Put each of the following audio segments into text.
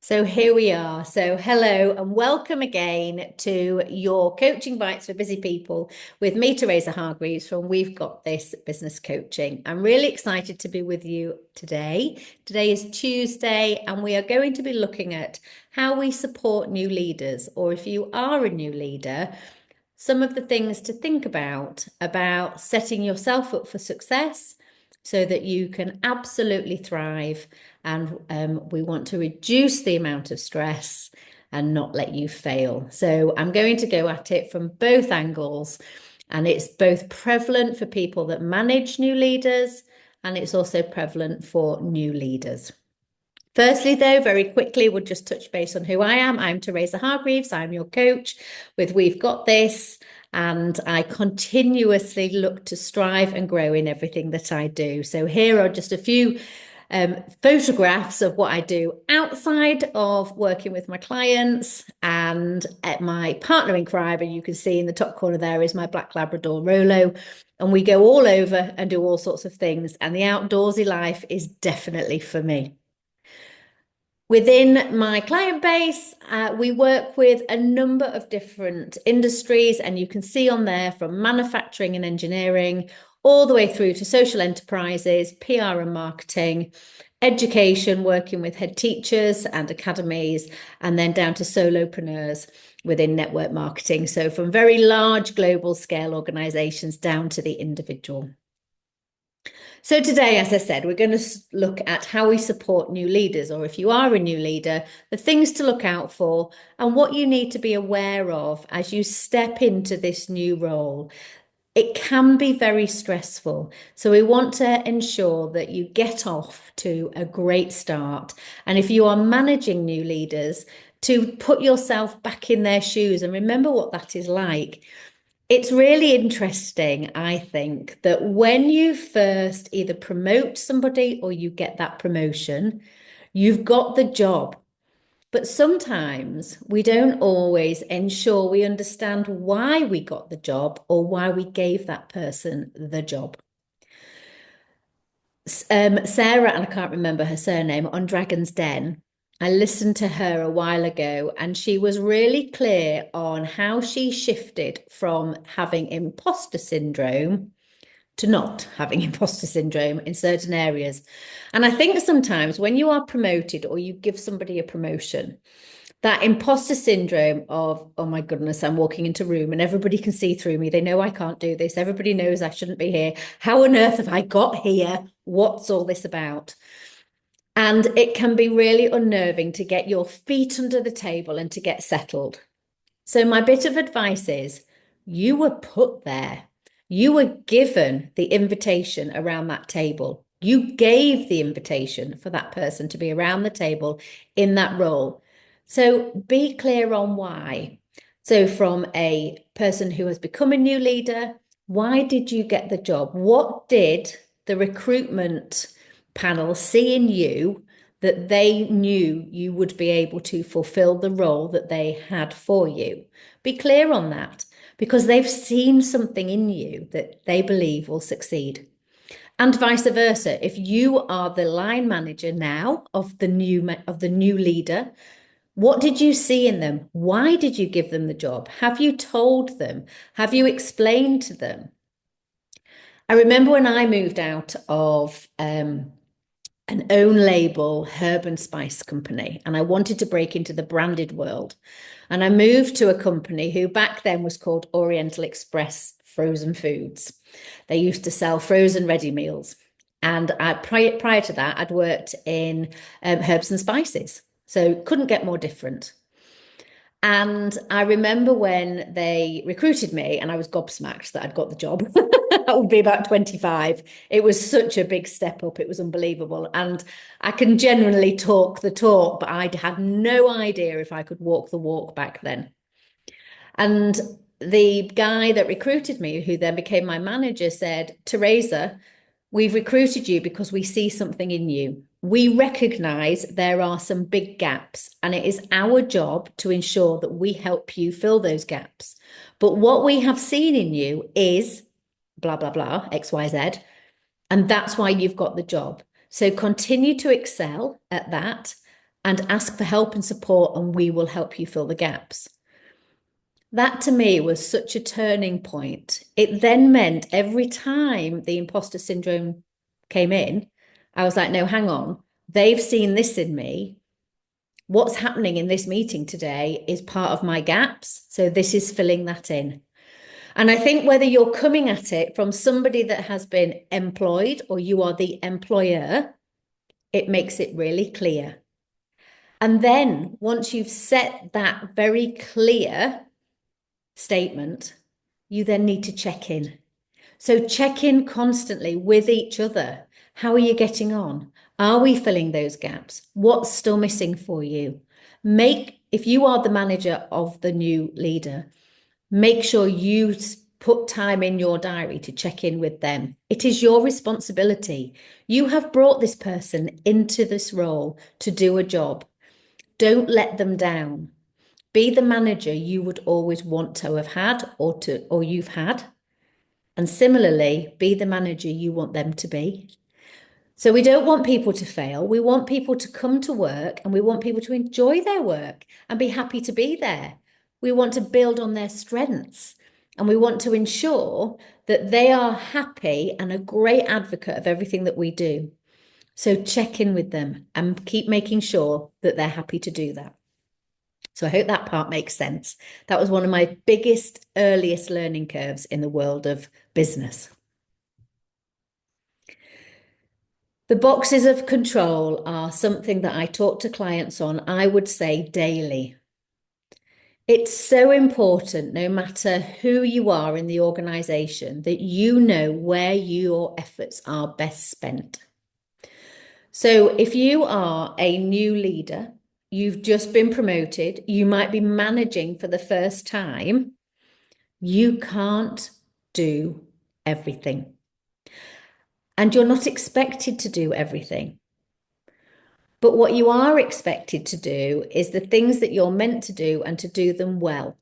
So here we are. So hello and welcome again to your Coaching Bites for Busy People with me, Teresa Hargreaves from We've Got This Business Coaching. I'm really excited to be with you today. Today is Tuesday and we are going to be looking at how we support new leaders, or if you are a new leader, some of the things to think about setting yourself up for success so that you can absolutely thrive. And we want to reduce the amount of stress and not let you fail. So I'm going to go at it from both angles. And it's both prevalent for people that manage new leaders, and it's also prevalent for new leaders. Firstly, though, very quickly, we'll just touch base on who I am. I'm Teresa Hargreaves. I'm your coach with We've Got This, and I continuously look to strive and grow in everything that I do. So here are just a few photographs of what I do outside of working with my clients and at my partner in crime. And you can see in the top corner there is my Black Labrador Rolo. And we go all over and do all sorts of things. And the outdoorsy life is definitely for me. Within my client base, we work with a number of different industries, and you can see on there from manufacturing and engineering all the way through to social enterprises, PR and marketing, education, working with head teachers and academies, and then down to solopreneurs within network marketing. So from very large global scale organizations down to the individual. So today, as I said, we're going to look at how we support new leaders, or if you are a new leader, the things to look out for and what you need to be aware of as you step into this new role. It can be very stressful. So we want to ensure that you get off to a great start. And if you are managing new leaders, to put yourself back in their shoes and remember what that is like. It's really interesting, I think, that when you first either promote somebody or you get that promotion, you've got the job. But sometimes we don't always ensure we understand why we got the job or why we gave that person the job. Sarah, and I can't remember her surname, on Dragon's Den, I listened to her a while ago and she was really clear on how she shifted from having imposter syndrome to not having imposter syndrome in certain areas. And I think sometimes when you are promoted or you give somebody a promotion, that imposter syndrome of, oh my goodness, I'm walking into a room and everybody can see through me. They know I can't do this. Everybody knows I shouldn't be here. How on earth have I got here? What's all this about? And it can be really unnerving to get your feet under the table and to get settled. So my bit of advice is you were put there. You were given the invitation around that table. You gave the invitation for that person to be around the table in that role. So be clear on why. So from a person who has become a new leader, why did you get the job? What did the recruitment panel see in you that they knew you would be able to fulfill the role that they had for you? Be clear on that because they've seen something in you that they believe will succeed. And vice versa. If you are the line manager now of the new leader, what did you see in them? Why did you give them the job? Have you told them? Have you explained to them? I remember when I moved out of an own label herb and spice company, and I wanted to break into the branded world. And I moved to a company who back then was called Oriental Express Frozen Foods. They used to sell frozen ready meals. And prior to that, I'd worked in herbs and spices. So couldn't get more different. And I remember when they recruited me and I was gobsmacked that I'd got the job. That would be about 25. It was such a big step up. It was unbelievable. And I can generally talk the talk, but I had no idea if I could walk the walk back then. And the guy that recruited me, who then became my manager, said, Teresa, we've recruited you because we see something in you. We recognize there are some big gaps, and it is our job to ensure that we help you fill those gaps. But what we have seen in you is blah, blah, blah, XYZ. And that's why you've got the job. So continue to excel at that and ask for help and support, and we will help you fill the gaps. That to me was such a turning point. It then meant every time the imposter syndrome came in, I was like, no, hang on. They've seen this in me. What's happening in this meeting today is part of my gaps. So this is filling that in. And I think whether you're coming at it from somebody that has been employed or you are the employer, it makes it really clear. And then once you've set that very clear statement, you then need to check in. So check in constantly with each other. How are you getting on? Are we filling those gaps? What's still missing for you? If you are the manager of the new leader, make sure you put time in your diary to check in with them. It is your responsibility. You have brought this person into this role to do a job. Don't let them down. Be the manager you would always want to have had or you've had. And similarly, be the manager you want them to be. So we don't want people to fail. We want people to come to work and we want people to enjoy their work and be happy to be there. We want to build on their strengths and we want to ensure that they are happy and a great advocate of everything that we do. So check in with them and keep making sure that they're happy to do that. So I hope that part makes sense. That was one of my biggest, earliest learning curves in the world of business. The boxes of control are something that I talk to clients on, I would say daily. It's so important, no matter who you are in the organization, that you know where your efforts are best spent. So if you are a new leader, you've just been promoted, you might be managing for the first time, you can't do everything. And you're not expected to do everything. But what you are expected to do is the things that you're meant to do and to do them well.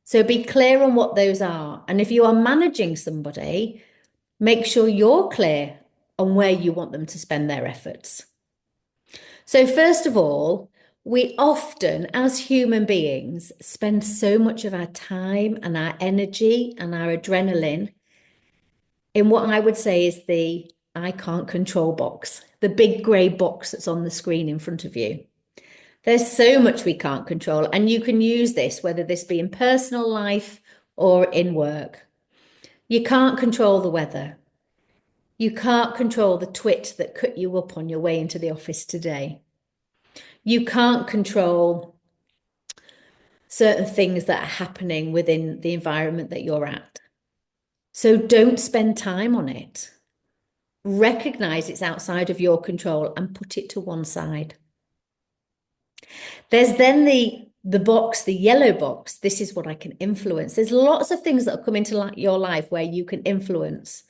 So be clear on what those are. And if you are managing somebody, make sure you're clear on where you want them to spend their efforts. So first of all, we often, as human beings, spend so much of our time and our energy and our adrenaline in what I would say is the I can't control box, the big grey box that's on the screen in front of you. There's so much we can't control, and you can use this, whether this be in personal life or in work. You can't control the weather. You can't control the twit that cut you up on your way into the office today. You can't control certain things that are happening within the environment that you're at. So don't spend time on it. Recognize it's outside of your control and put it to one side. There's then the box, the yellow box. This is what I can influence. There's lots of things that will come into your life where you can influence.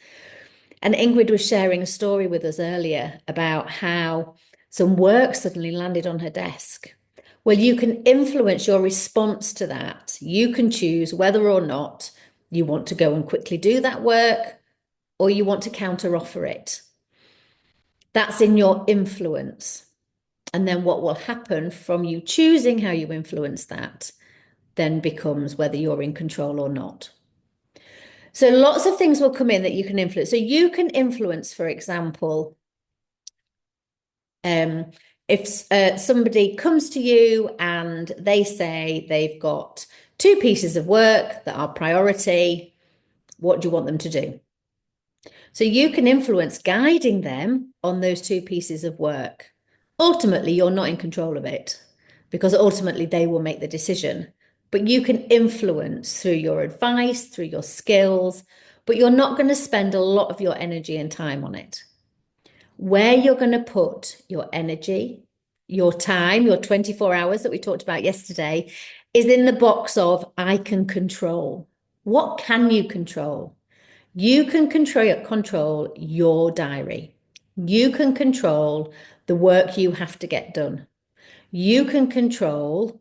And Ingrid was sharing a story with us earlier about how some work suddenly landed on her desk. Well, you can influence your response to that. You can choose whether or not you want to go and quickly do that work or you want to counter offer it. That's in your influence. And then what will happen from you choosing how you influence that then becomes whether you're in control or not. So lots of things will come in that you can influence. So you can influence, for example, if somebody comes to you and they say they've got 2 pieces of work that are priority, what do you want them to do? So you can influence guiding them on those 2 pieces of work. Ultimately, you're not in control of it because ultimately they will make the decision. But you can influence through your advice, through your skills, but you're not going to spend a lot of your energy and time on it. Where you're going to put your energy, your time, your 24 hours that we talked about yesterday is in the box of I can control. What can you control? You can control your diary. You can control the work you have to get done. You can control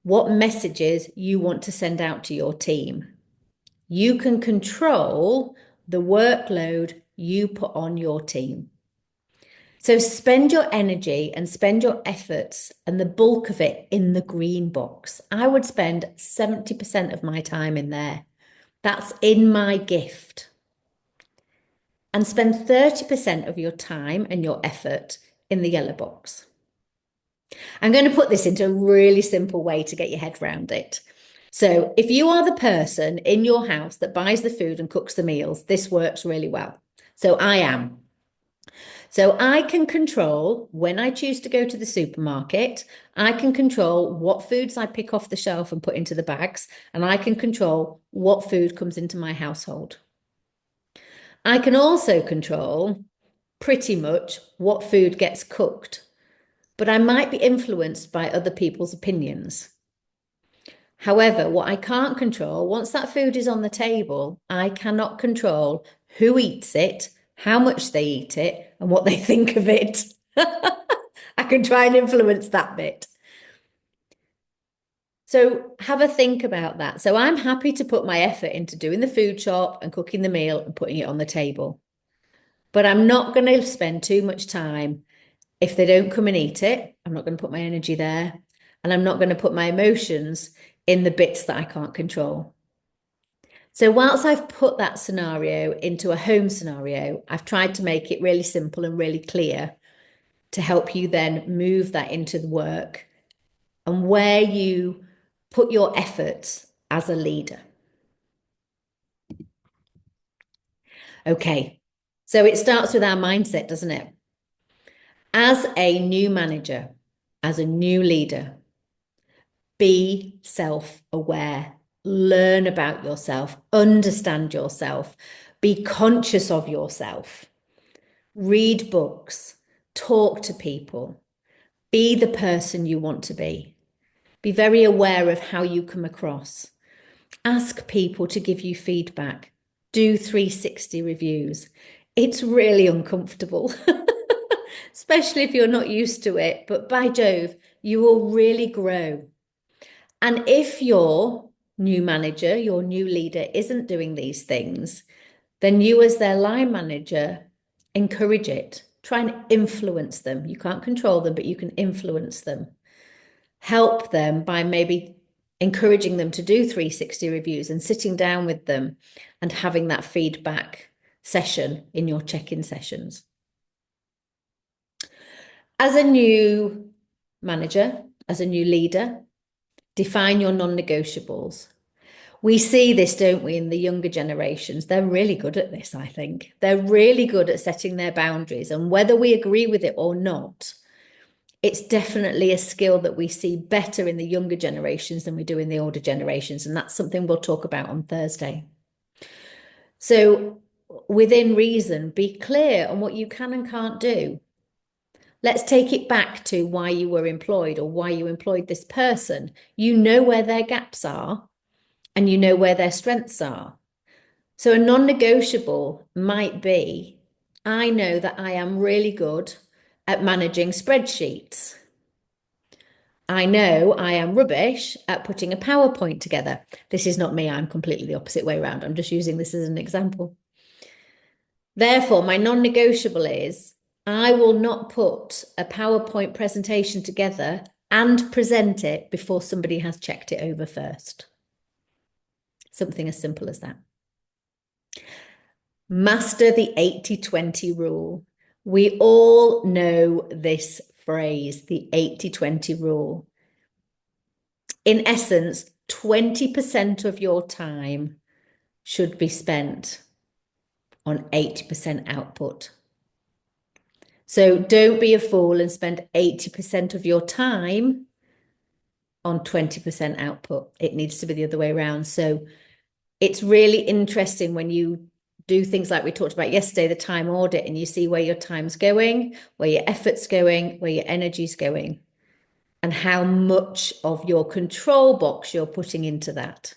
what messages you want to send out to your team. You can control the workload you put on your team. So spend your energy and spend your efforts and the bulk of it in the green box. I would spend 70% of my time in there. That's in my gift. And spend 30% of your time and your effort in the yellow box. I'm going to put this into a really simple way to get your head around it. So if you are the person in your house that buys the food and cooks the meals, this works really well. So I am. So I can control when I choose to go to the supermarket, I can control what foods I pick off the shelf and put into the bags, and I can control what food comes into my household. I can also control pretty much what food gets cooked, but I might be influenced by other people's opinions. However, what I can't control, once that food is on the table, I cannot control who eats it, how much they eat it, and what they think of it. I can try and influence that bit. So have a think about that. So I'm happy to put my effort into doing the food shop and cooking the meal and putting it on the table. But I'm not going to spend too much time. If they don't come and eat it, I'm not going to put my energy there. And I'm not going to put my emotions in the bits that I can't control. So whilst I've put that scenario into a home scenario, I've tried to make it really simple and really clear to help you then move that into the work and where you put your efforts as a leader. Okay, so it starts with our mindset, doesn't it? As a new manager, as a new leader, be self-aware, learn about yourself, understand yourself, be conscious of yourself, read books, talk to people, be the person you want to be. Be very aware of how you come across. Ask people to give you feedback. Do 360 reviews. It's really uncomfortable, especially if you're not used to it. But by Jove, you will really grow. And if your new manager, your new leader isn't doing these things, then you as their line manager, encourage it. Try and influence them. You can't control them, but you can influence them. Help them by maybe encouraging them to do 360 reviews and sitting down with them and having that feedback session in your check-in sessions. As a new manager, as a new leader, define your non-negotiables. We see this, don't we, in the younger generations? They're really good at this, I think. They're really good at setting their boundaries. And whether we agree with it or not, it's definitely a skill that we see better in the younger generations than we do in the older generations. And that's something we'll talk about on Thursday. So within reason, be clear on what you can and can't do. Let's take it back to why you were employed or why you employed this person. You know where their gaps are and you know where their strengths are. So a non-negotiable might be, I know that I am really good at managing spreadsheets. I know I am rubbish at putting a PowerPoint together. This is not me. I'm completely the opposite way around. I'm just using this as an example. Therefore, my non-negotiable is I will not put a PowerPoint presentation together and present it before somebody has checked it over first. Something as simple as that. Master the 80-20 rule. We all know this phrase, the 80-20 rule. In essence, 20% of your time should be spent on 80% output. So don't be a fool and spend 80% of your time on 20% output. It needs to be the other way around. So it's really interesting when you do things like we talked about yesterday, the time audit, and you see where your time's going, where your effort's going, where your energy's going, and how much of your control box you're putting into that.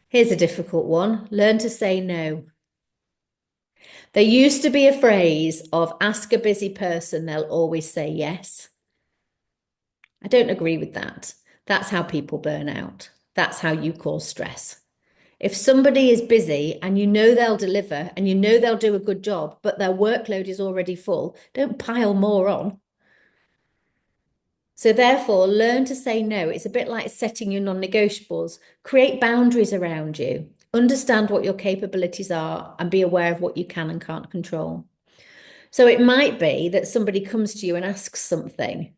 Here's a difficult one. Learn to say no. There used to be a phrase of ask a busy person, they'll always say yes. I don't agree with that. That's how people burn out. That's how you cause stress. If somebody is busy and you know they'll deliver and you know they'll do a good job, but their workload is already full, don't pile more on. So therefore, learn to say no. It's a bit like setting your non-negotiables. Create boundaries around you. Understand what your capabilities are and be aware of what you can and can't control. So it might be that somebody comes to you and asks something.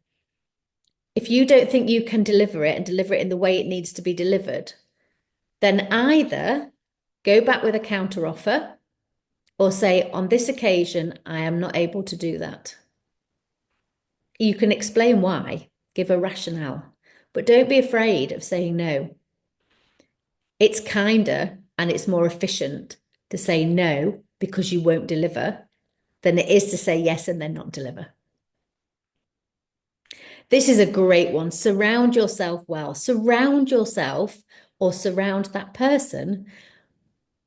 If you don't think you can deliver it and deliver it in the way it needs to be delivered, then either go back with a counter offer or say, on this occasion, I am not able to do that. You can explain why, give a rationale, but don't be afraid of saying no. It's kinder and it's more efficient to say no because you won't deliver than it is to say yes and then not deliver. This is a great one. Surround yourself well. Surround yourself or surround that person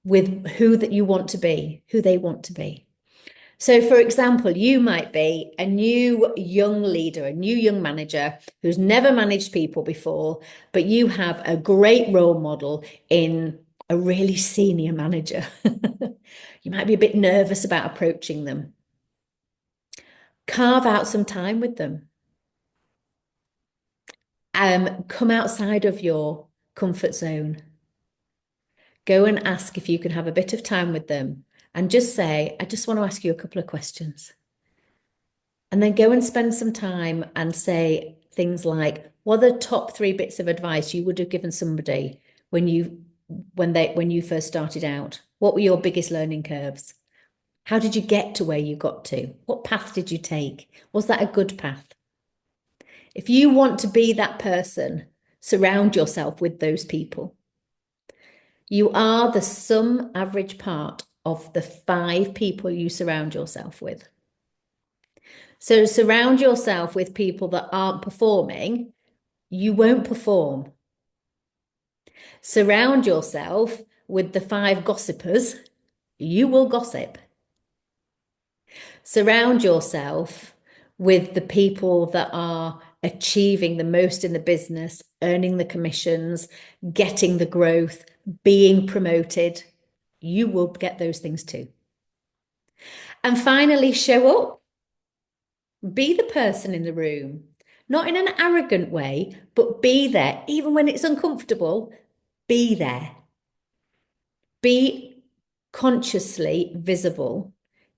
with who that you want to be, who they want to be. So, for example, you might be a new young leader, a new young manager who's never managed people before, but you have a great role model in a really senior manager. You might be a bit nervous about approaching them. Carve out some time with them. Come outside of your comfort zone. Go and ask if you can have a bit of time with them and just say, I just want to ask you a couple of questions. And then go and spend some time and say things like, what are the top 3 bits of advice you would have given somebody when you first started out? What were your biggest learning curves? How did you get to where you got to? What path did you take? Was that a good path? If you want to be that person, surround yourself with those people. You are the sum average part of the 5 people you surround yourself with. So surround yourself with people that aren't performing, you won't perform. Surround yourself with the 5 gossipers, you will gossip. Surround yourself with the people that are achieving the most in the business, earning the commissions, getting the growth, being promoted. You will get those things too. And finally, show up. Be the person in the room, not in an arrogant way, but be there. Even when it's uncomfortable, be there. Be consciously visible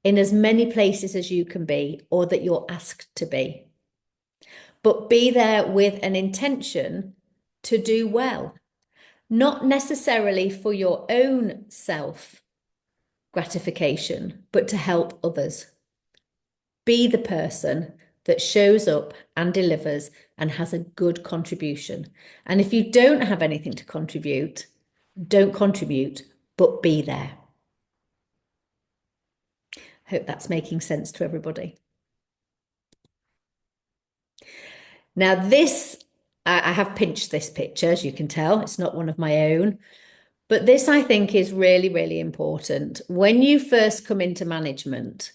in as many places as you can be or that you're asked to be. But be there with an intention to do well, not necessarily for your own self gratification, but to help others. Be the person that shows up and delivers and has a good contribution. And if you don't have anything to contribute, don't contribute, but be there. Hope that's making sense to everybody. Now this, I have pinched this picture, as you can tell, it's not one of my own, but this I think is really, really important. When you first come into management,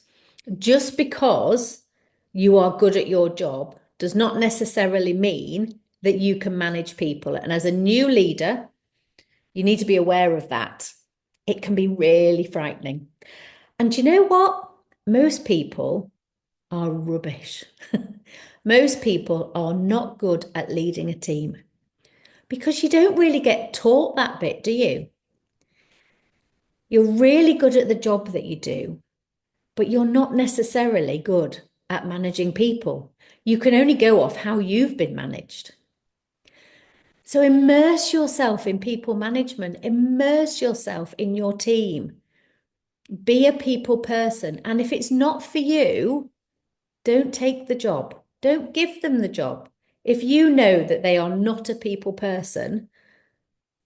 just because you are good at your job does not necessarily mean that you can manage people. And as a new leader, you need to be aware of that. It can be really frightening. And you know what? Most people are rubbish. Most people are not good at leading a team because you don't really get taught that bit, do you? You're really good at the job that you do, but you're not necessarily good at managing people. You can only go off how you've been managed. So immerse yourself in people management, immerse yourself in your team. Be a people person. And if it's not for you, don't take the job. Don't give them the job. If you know that they are not a people person,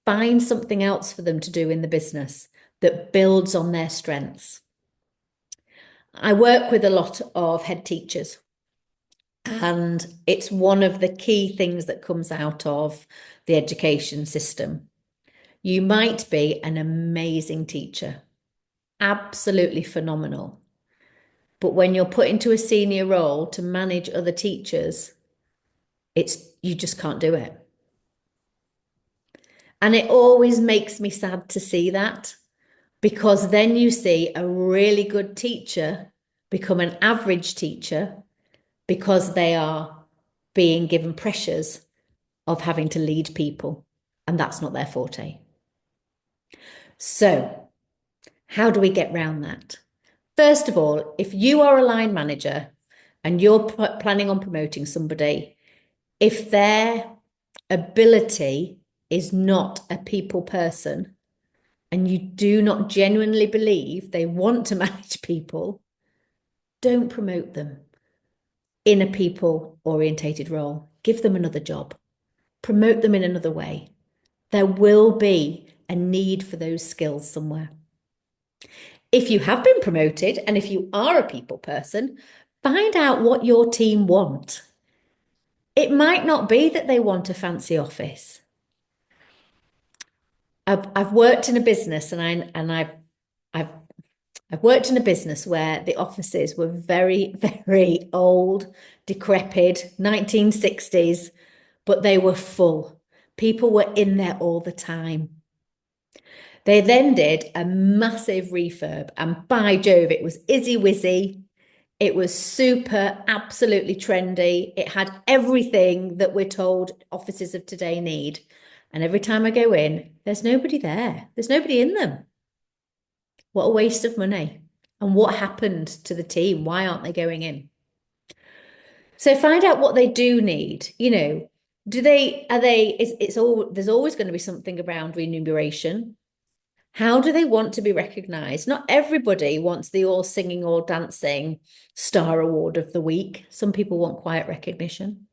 find something else for them to do in the business that builds on their strengths. I work with a lot of head teachers, and it's one of the key things that comes out of the education system. You might be an amazing teacher, absolutely phenomenal. But when you're put into a senior role to manage other teachers, you just can't do it. And it always makes me sad to see that, because then you see a really good teacher become an average teacher because they are being given pressures of having to lead people, and that's not their forte. So, how do we get around that? First of all, if you are a line manager and you're planning on promoting somebody, if their ability is not a people person and you do not genuinely believe they want to manage people, don't promote them in a people orientated role. Give them another job. Promote them in another way. There will be a need for those skills somewhere. If you have been promoted and if you are a people person, find out what your team want. It might not be that they want a fancy office. I've worked in a business I've worked in a business where the offices were very, very old, decrepit, 1960s, but they were full. People were in there all the time. They then did a massive refurb, and by Jove, it was izzy wizzy. It was super, absolutely trendy. It had everything that we're told offices of today need. And every time I go in, there's nobody there. There's nobody in them. What a waste of money. And what happened to the team? Why aren't they going in? So find out what they do need. There's always going to be something around remuneration. How do they want to be recognized? Not everybody wants the all singing, all dancing star award of the week. Some people want quiet recognition.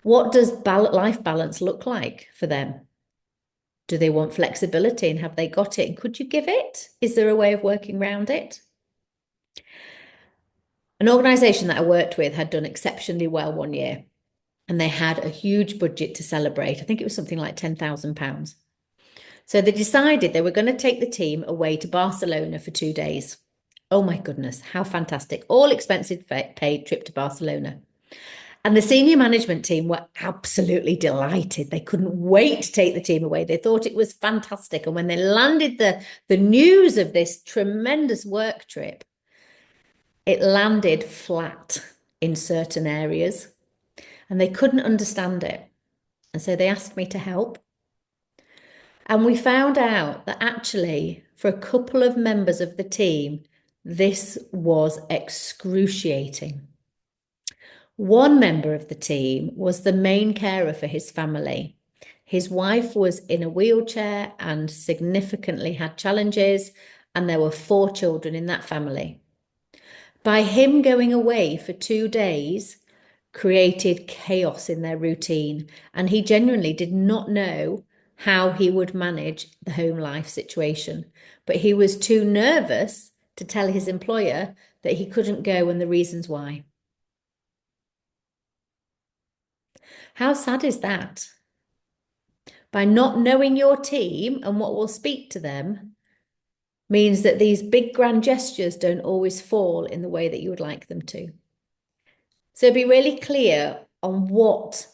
What does life balance look like for them? Do they want flexibility, and have they got it? And could you give it? Is there a way of working around it? An organisation that I worked with had done exceptionally well one year, and they had a huge budget to celebrate. I think it was something like £10,000. So they decided they were going to take the team away to Barcelona for 2 days. Oh my goodness, how fantastic. All expenses paid trip to Barcelona. And the senior management team were absolutely delighted. They couldn't wait to take the team away. They thought it was fantastic. And when they landed the news of this tremendous work trip, it landed flat in certain areas and they couldn't understand it. And so they asked me to help. And we found out that actually, for a couple of members of the team, this was excruciating. One member of the team was the main carer for his family. His wife was in a wheelchair and significantly had challenges, and there were 4 children in that family. By him going away for 2 days, created chaos in their routine, and he genuinely did not know how he would manage the home life situation. But he was too nervous to tell his employer that he couldn't go and the reasons why. How sad is that? By not knowing your team and what will speak to them means that these big grand gestures don't always fall in the way that you would like them to. So be really clear on what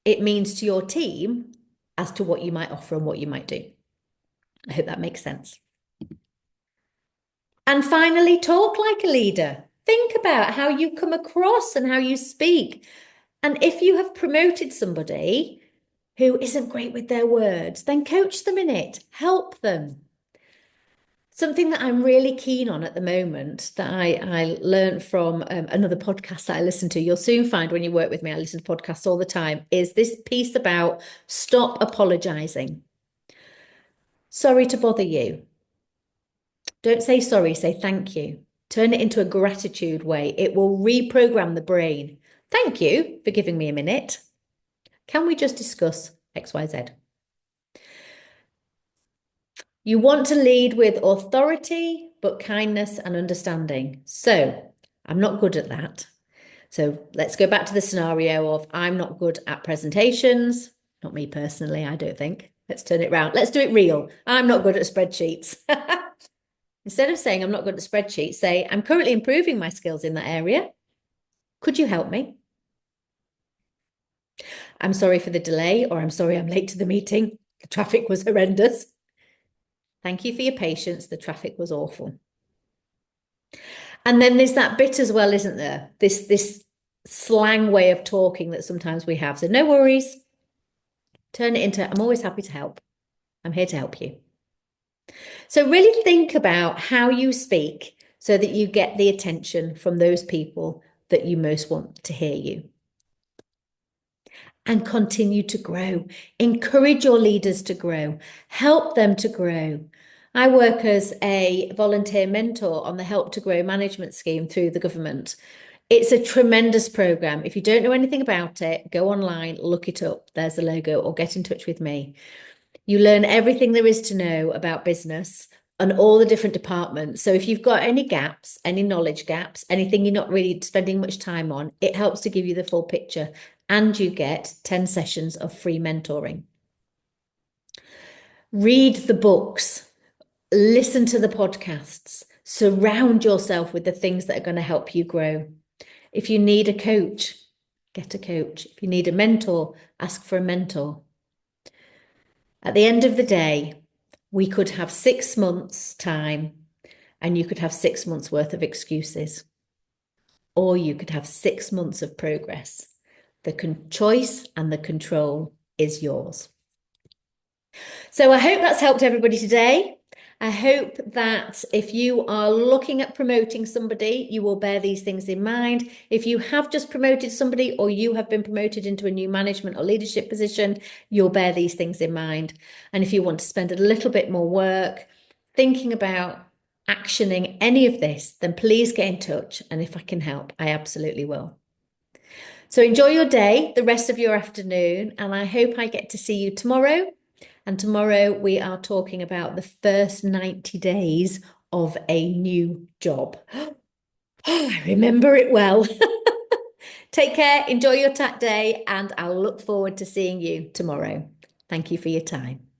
it means to your team as to what you might offer and what you might do. I hope that makes sense. And finally, talk like a leader. Think about how you come across and how you speak. And if you have promoted somebody who isn't great with their words, then coach them in it, help them. Something that I'm really keen on at the moment that I learned from another podcast that I listen to, you'll soon find when you work with me, I listen to podcasts all the time, is this piece about stop apologizing. Sorry to bother you. Don't say sorry, say thank you. Turn it into a gratitude way. It will reprogram the brain. Thank you for giving me a minute. Can we just discuss XYZ? You want to lead with authority, but kindness and understanding. So I'm not good at that. So let's go back to the scenario of I'm not good at presentations. Not me personally, I don't think. Let's turn it around. Let's do it real. I'm not good at spreadsheets. Instead of saying I'm not good at spreadsheets, say I'm currently improving my skills in that area. Could you help me? I'm sorry for the delay, or I'm sorry I'm late to the meeting. The traffic was horrendous. Thank you for your patience. The traffic was awful. And then there's that bit as well, isn't there? This slang way of talking that sometimes we have. So no worries. Turn it into, I'm always happy to help. I'm here to help you. So really think about how you speak so that you get the attention from those people that you most want to hear you. And continue to grow. Encourage your leaders to grow. Help them to grow. I work as a volunteer mentor on the Help to Grow management scheme through the government. It's a tremendous program. If you don't know anything about it, go online, look it up. There's the logo, or get in touch with me. You learn everything there is to know about business and all the different departments. So if you've got any gaps, any knowledge gaps, anything you're not really spending much time on, it helps to give you the full picture. And you get 10 sessions of free mentoring. Read the books, listen to the podcasts, surround yourself with the things that are going to help you grow. If you need a coach, get a coach. If you need a mentor, ask for a mentor. At the end of the day, we could have 6 months' time and you could have 6 months worth of excuses, or you could have 6 months of progress. The choice and the control is yours. So I hope that's helped everybody today. I hope that if you are looking at promoting somebody, you will bear these things in mind. If you have just promoted somebody, or you have been promoted into a new management or leadership position, you'll bear these things in mind. And if you want to spend a little bit more work thinking about actioning any of this, then please get in touch. And if I can help, I absolutely will. So enjoy your day, the rest of your afternoon, and I hope I get to see you tomorrow. And tomorrow we are talking about the first 90 days of a new job. Oh, I remember it well. Take care, enjoy your TAT day, and I'll look forward to seeing you tomorrow. Thank you for your time.